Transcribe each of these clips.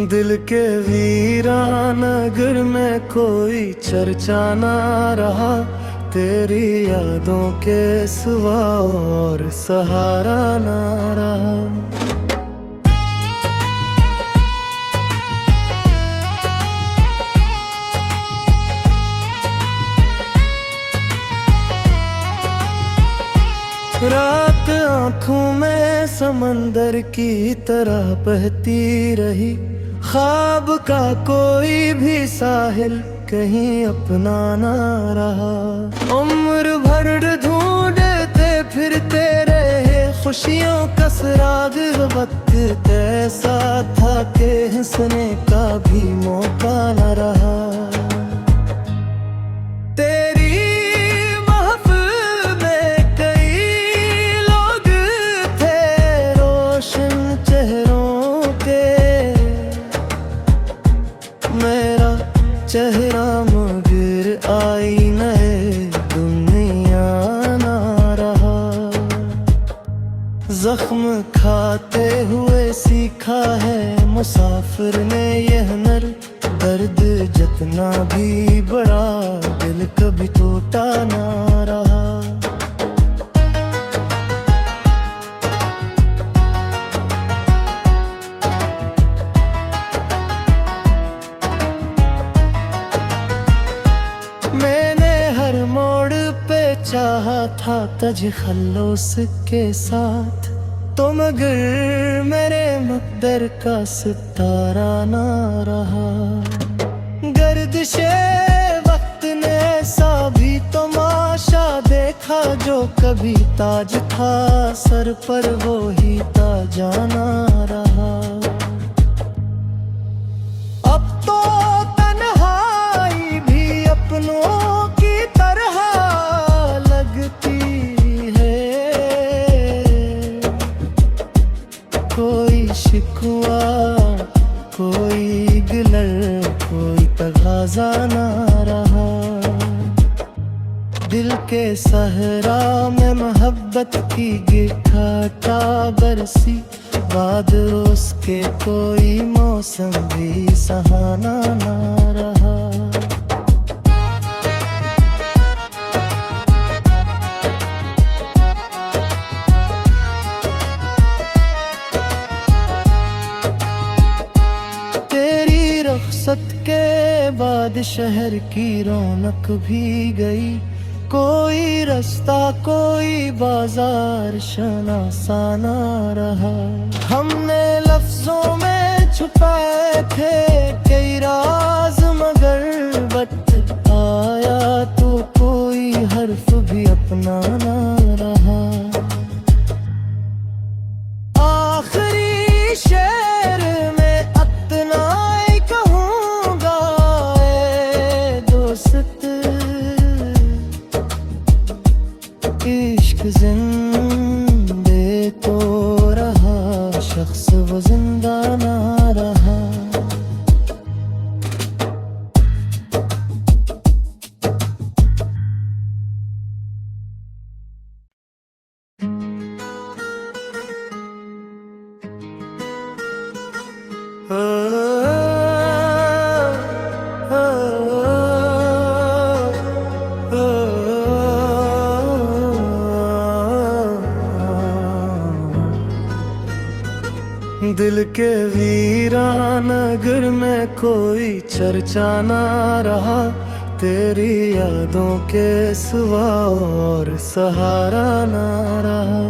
दिल के वीरानगर में कोई चर्चा ना रहा, तेरी यादों के सिवा और सहारा ना रहा। रात आँखों में समंदर की तरह बहती रही, ख्वाब का कोई भी साहिल कहीं अपना ना रहा। उम्र भर ढूंढते फिरते रहे खुशियों का सुराग, वक्त ऐसा था कि हंसने का भी मौका न रहा। चेहरा मगर आईने दुनिया ना रहा। जख्म खाते हुए सीखा है मुसाफिर ने यह नर, दर्द जितना भी बड़ा दिल कभी टूटा ना रहा। चाहा था तजखल्लुस के साथ तो मगर मेरे मुक़द्दर का सितारा ना रहा। गर्दिशे वक्त ने ऐसा भी तमाशा देखा, जो कभी ताज था सर पर वो ही ताजा ना रहा। अब तो तन्हाई भी अपनों की तरह कोई शिकवा कोई गिलर कोई तगाजा ना रहा। दिल के सहरा में मोहब्बत की गिठाटा बरसी, बाद उसके कोई मौसम भी सहाना ना रहा। रुखसत के बाद शहर की रौनक भी गई, कोई रास्ता कोई बाजार शनासा ना रहा। हमने लफ्जों में छुपाए थे कई राज, मगर वक्त आया तो कोई हर्फ भी अपना ना रहा। आखिरी शेर में अतना इश्क जिंदे तो रहा, शख्स वो जिंदा ना रहा। दिल के वीरानगर में कोई चर्चा ना रहा, तेरी यादों के सिवा और सहारा ना रहा।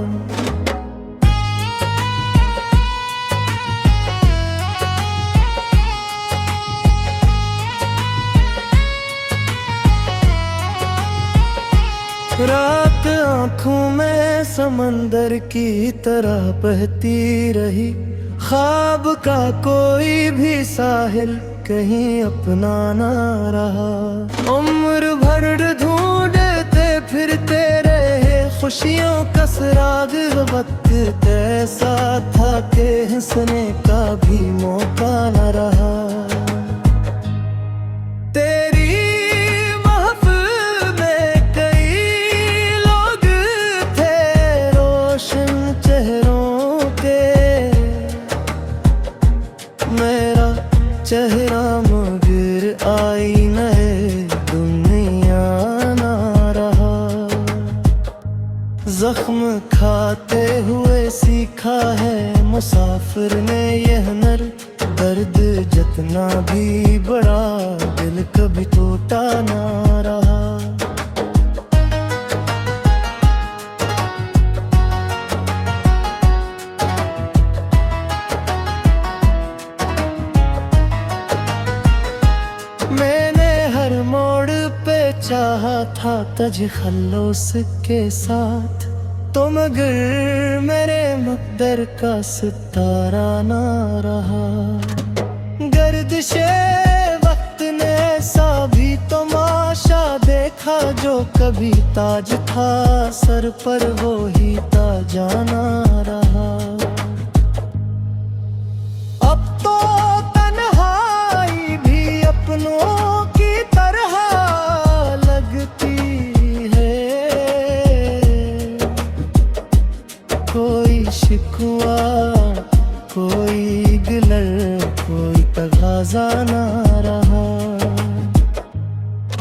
रात आँखों में समंदर की तरह बहती रही, ख्वाब का कोई भी साहिल कहीं अपना ना रहा। उम्र भर ढूंढते फिरते रहे खुशियों का सुराग, वक्त ऐसा था कि हंसने का भी मौका न रहा। मेरा हुए सीखा है मुसाफिर ने ये हुनर, दर्द जितना भी बड़ा दिल कभी टूटा ना रहा। मैंने हर मोड़ पे चाहा था तजखल्लुस के साथ, तो मगर मेरे मकदर का सितारा ना रहा। गर्दिशे वक्त ने ऐसा भी तमाशा देखा, जो कभी ताज था सर पर वो ही ताजा ना रहा। अब तो तन्हाई भी अपनों की तरह लगती है, कोई शिकवा कोई गिलर कोई तगाजा ना रहा।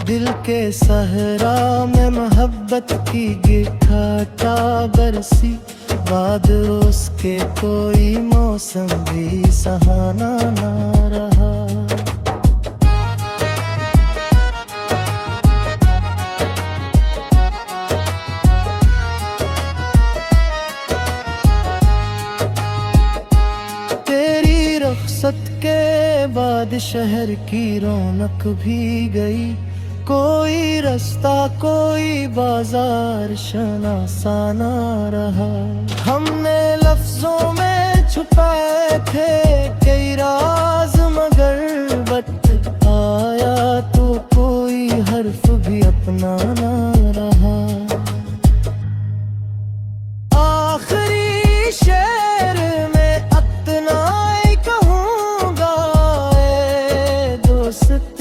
दिल के सहरा में मोहब्बत की गिठाटा बरसी, बाद उसके कोई मौसम भी सहाना ना रहा। तेरी रुखसत के बाद शहर की रौनक भी गई, कोई रास्ता कोई बाजार शनासा ना रहा। हमने लफ्जों में छुपाए थे कई राज, मगर वक्त आया तो कोई हर्फ भी अपना ना रहा। आखिरी शेर में अतना ही कहूँगा ए दोस्त,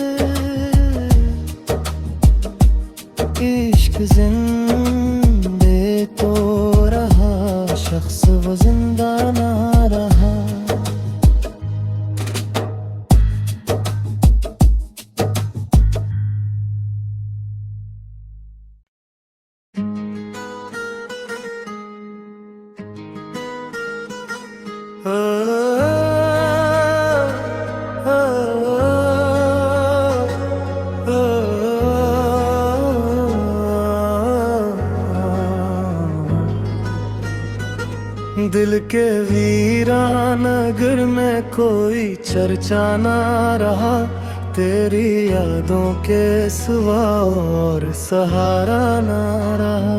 इश्क जिंदे तो रहा, शख्स वो जिंदा ना रहा। दिल के वीरान नगर में कोई चर्चा ना रहा, तेरी यादों के सिवा और सहारा ना रहा।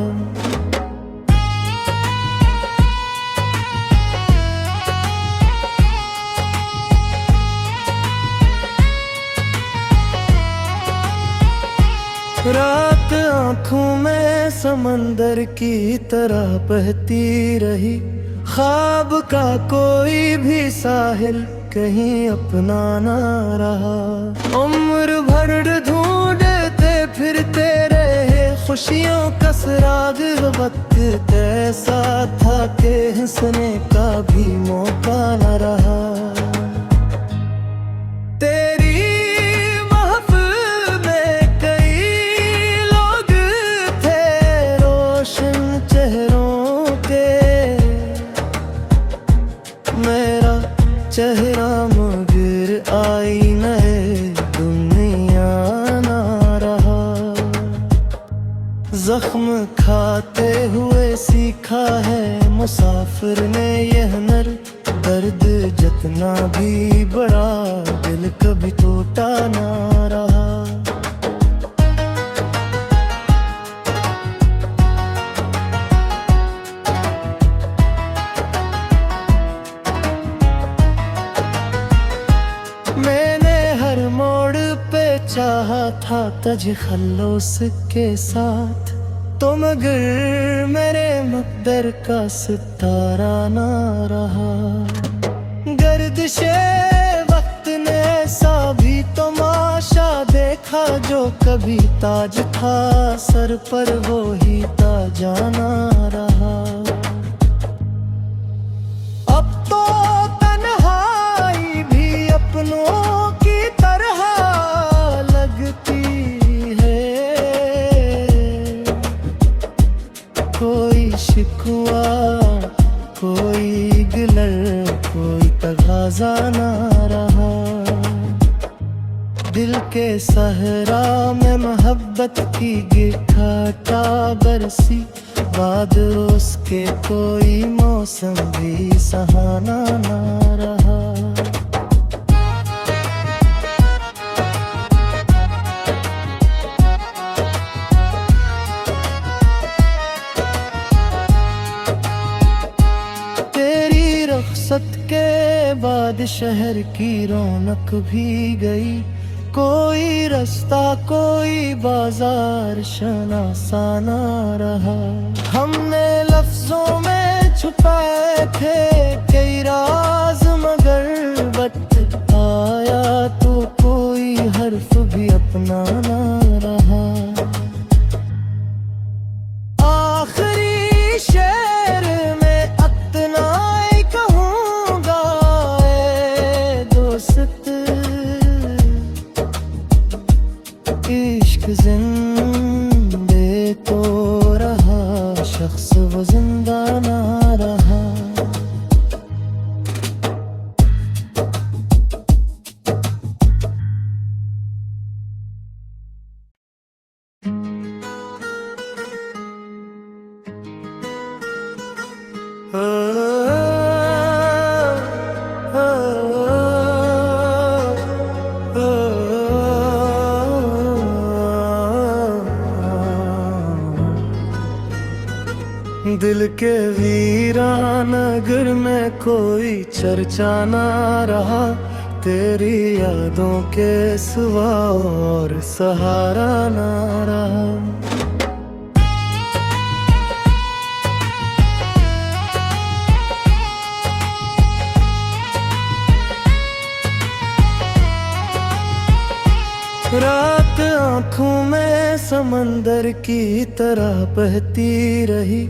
रात आँखों में समंदर की तरह बहती रही, ख्वाब का कोई भी साहिल कहीं अपना ना रहा। उम्र भर ढूंढते फिरते रहे खुशियों का सुराग, वक्त ऐसा था कि हंसने का भी मौका न रहा। चेहरा मगर आईना दुनिया ना रहा। जख्म खाते हुए सीखा है मुसाफिर ने ये हुनर, दर्द जितना भी बड़ा दिल कभी टूटा ना रहा। मैंने हर मोड़ पे चाहा था तजखल्लुस के साथ, तो मगर मेरे मकदर का सितारा ना रहा। गर्दिशे वक्त ने ऐसा भी तमाशा देखा, जो कभी ताज था सर पर वो ही ताजा ना रहा। अब तो तन्हाई भी अपनों की तरह लगती है, कोई शिकवा तकाजा ना रहा। दिल के सहरा में मोहब्बत की गिरघटा बरसी, बाद उसके कोई मौसम भी सहाना ना रहा। तेरी रुखसत के बाद शहर की रौनक भी गई, कोई रास्ता कोई बाजार शनासा ना रहा। हमने लफ्जों में छुपाए थे कई राज, मगर वक्त आया तो कोई हर्फ भी अपना ना रहा। आखिरी शेर में अतना ही कहूँगा, ए दोस्त इश्क जिंदे तो रहा, शख्स वो जिंदा ना रहा। दिल के वीरान नगर में कोई चर्चा ना रहा, तेरी यादों के सिवा और सहारा ना रहा। रात आँखों में समंदर की तरह बहती रही,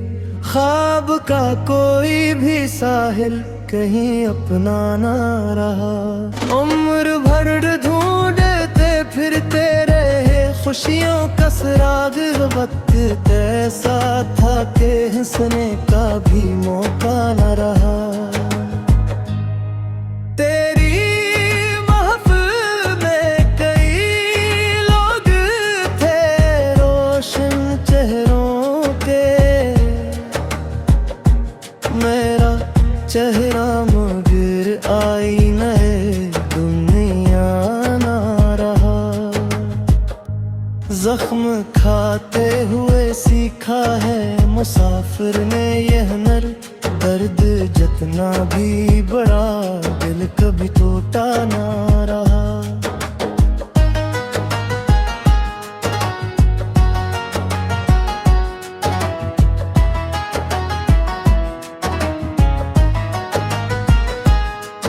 ख्वाब का कोई भी साहिल कहीं अपना ना रहा। उम्र भर ढूंढते फिरते रहे खुशियों का सुराग, वक्त ऐसा था कि हंसने का भी मौका न रहा। चेहरा मगर आईने दुनिया ना रहा। जख्म खाते हुए सीखा है मुसाफिर ने यह नर, दर्द जितना भी बड़ा दिल कभी टूटा ना रहा।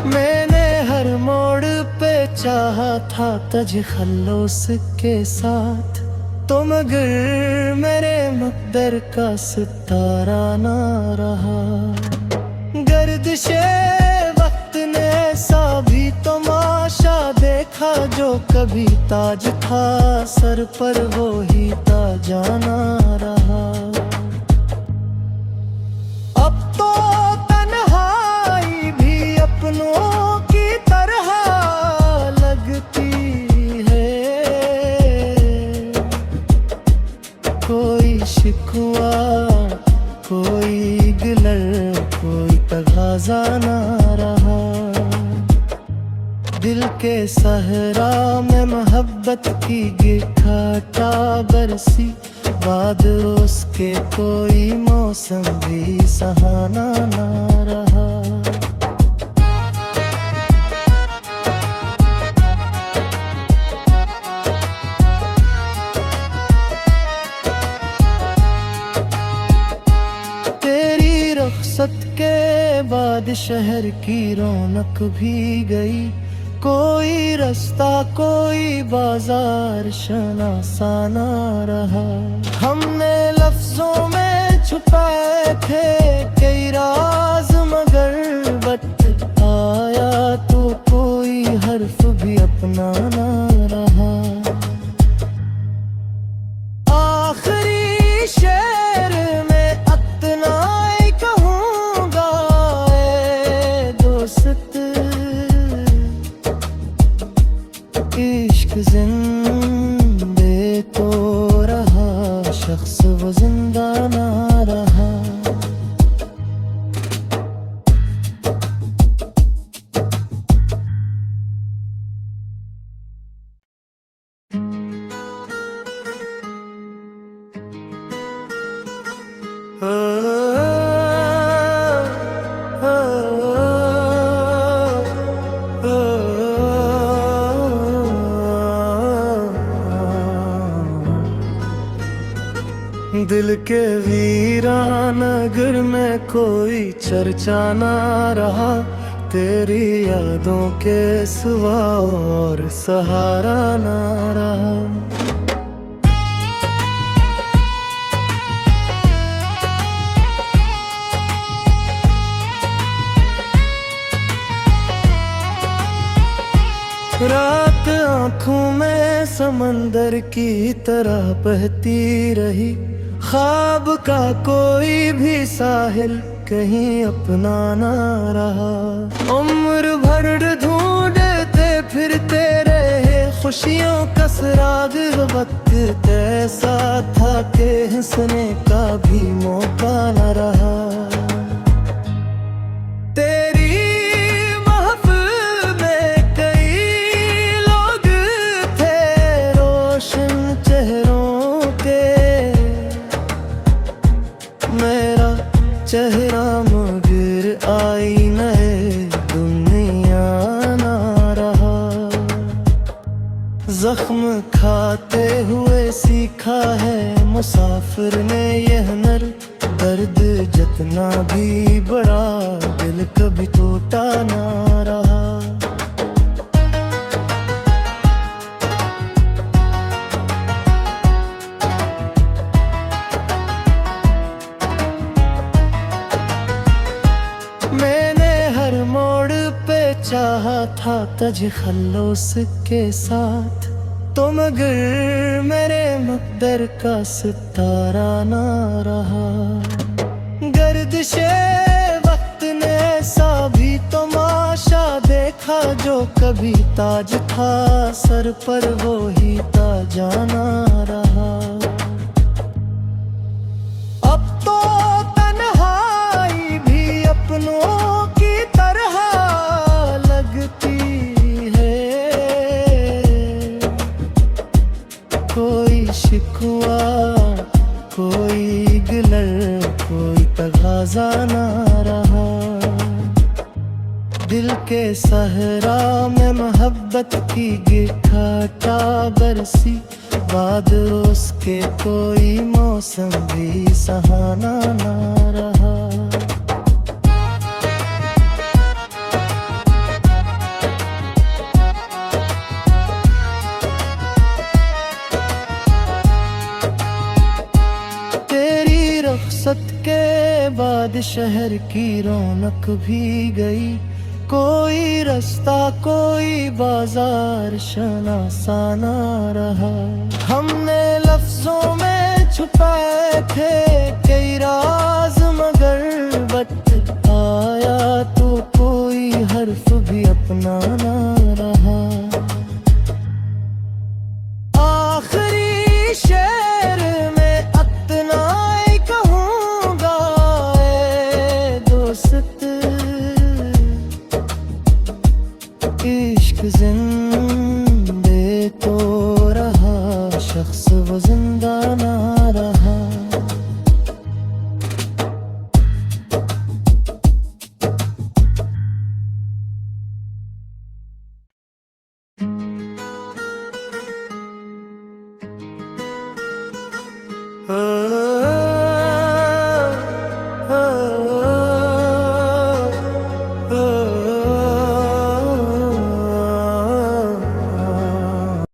मैंने हर मोड़ पे चाहा था तजखल्लुस के साथ, तो मगर मेरे मकदर का सितारा ना रहा। गर्दिशे वक्त ने ऐसा भी तमाशा देखा, जो कभी ताज था सर पर वो ही ताजा ना रहा। अब तो तन्हाई भी अपनों की तरह लगती है, कोई शिकवा कोई गिलर कोई तगाजा ना रहा। दिल के सहरा में मोहब्बत की गिरघटा बरसी, बाद उसके कोई मौसम भी सहाना ना रहा। तेरी रुखसत के बाद शहर की रौनक भी गई, कोई रास्ता कोई बाजार शनासा ना रहा। हमने लफ्जों में छुपाए थे कई राज, मगर वक्त आया तो कोई हर्फ भी अपना ना रहा। आखिरी शेर में अतना ही कहूँगा, ए दोस्त दिल के वीरानगर में कोई चर्चा ना रहा, तेरी यादों के सिवा और सहारा ना रहा। रात आँखों में समंदर की तरह बहती रही, ख्वाब का कोई भी साहिल कहीं अपना ना रहा। उम्र भर ढूंढते फिरते रहे खुशियों का सुराग, वक्त ऐसा था कि हंसने का भी मौका न रहा। मेरा चेहरा मगर आई नए दुनिया ना रहा। जख्म खाते हुए सीखा है मुसाफिर ने यह नर, दर्द जितना भी बड़ा दिल कभी टूटा ना रहा। मैंने हर मोड़ पे चाहा था तजखल्लुस के साथ, तो मगर मेरे मकदर का सितारा ना रहा। गर्दिशे वक्त ने ऐसा भी तमाशा देखा, जो कभी ताज था सर पर वो ही ताजा ना रहा। अब तो तन्हाई भी अपनों की तरह लगती है, कोई शिकवा कोई गिलर कोई तगाजा ना रहा। दिल के सहरा में मोहब्बत की गिठाटा बरसी, बाद उसके कोई मौसम भी सहाना ना रहा। तेरी रुखसत के बाद शहर की रौनक भी गई, कोई रास्ता कोई बाजार शनासा ना रहा। हमने लफ्जों में छुपाए थे कई राज, मगर वक्त आया तो कोई हर्फ भी अपना ना रहा। आखिरी शेर में अतना ही कहूँगा ए दोस्त, इश्क जिंदगी